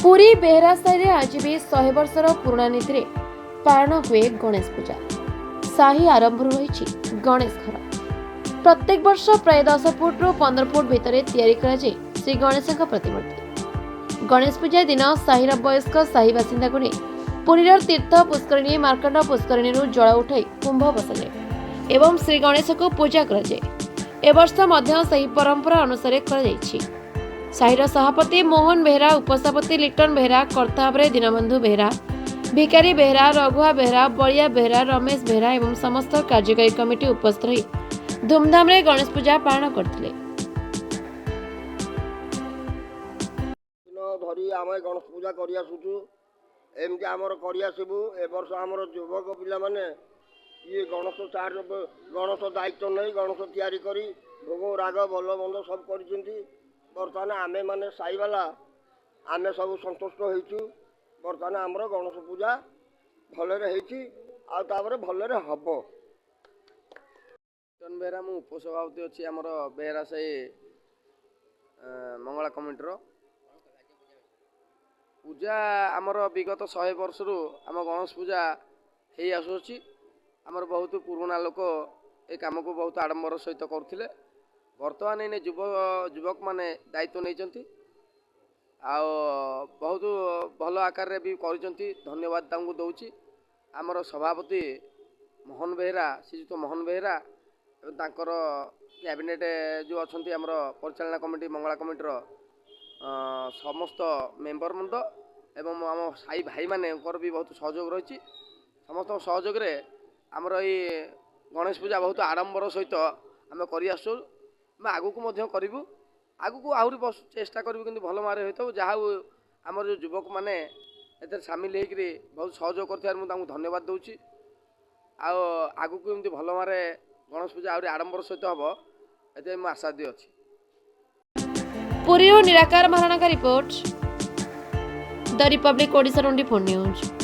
पुरी बेहरा साही आज भी 100 वर्षर पुराणा नीति पालन हुए गणेश पूजा। साही आरंभ रही गणेश घर। प्रत्येक वर्ष प्राय 10 फुट रु 15 फुट भितर तैयारी करा जाए श्री गणेश प्रतिमूर्ति। गणेश पूजा दिन साहिर वयस्क साही बासिंदा को नहीं पुरीर तीर्थ पुष्करिणी मार्कंड पुष्करिणी जल उठाई कुंभ बसाए एवं श्री गणेश को पूजा करा जाए। ए वर्ष मध्य सही परंपरा अनुसार करा जायछि। साहिर सभापति मोहन बेहरा, उपसभापति लिटन बेहरा, कर्ता भाव दीनबंधु बेहरा, भिकारी बेहरा, रघुआ बेहरा, बलिया बेहरा, रमेश बेहरा एवं समस्त कार्यकारी कमिटी उपस्थित रही धूमधाम रे गणेश पूजा पालन करथिले। धरी आम गणेश पूजा करियासुचु एमती आमर करियासबु। ए वर्ष आमर युवक पिला माने ये गणेश गणेश दायित्व नहीं गणेश तैयारी करी भोग राग भल मंद सब कर। बर्तमान आमे माने साईवाला आमे सब संतुष्ट होइचु। बर्तमान आमर गणेश पूजा भलरे होइछि आ तापर भलरे हबो। टन बेहरा मु उपसभापति अछि आमर बेहरा साई मंगला कमिटीर पूजा आमर विगत 100 वर्ष रु आम गणेश पूजा हेई आसुछि। आमर बहुत पुराना लोक ए काम को बहुत आडंबर सहित करथिले। वर्तमान इन युवक माने दायित्व नहीं बहुत भल आकार रे भी करिसंती। धन्यवाद तांको दउची। आमर सभापति मोहन बेहरा, श्रीजुत मोहन बेहरा एवं तांकर कैबिनेट जो अछंती आमर परिचालना कमिटी मंगला कमिटीर समस्त मेंबर मंद एवं आम साई भाई माने भी बहुत सहयोग रही। समस्त सहयोग रे आमर ये गणेश पूजा बहुत आडंबर सहित आम कर आगू को करूँ। आगू को आहरी चेष्टा करूँ कि भल मारे होता जहाँ आमर जो युवक मैंने ए सामिल होकर बहुत सहयोग कर धन्यवाद दूची। आगू को एमती भल मारे गणेश पूजा आहरी आडंबर सहित हम ये आशा दी अच्छी। पुरी निराकार महाराणा का report the Republic Odisha 24 news.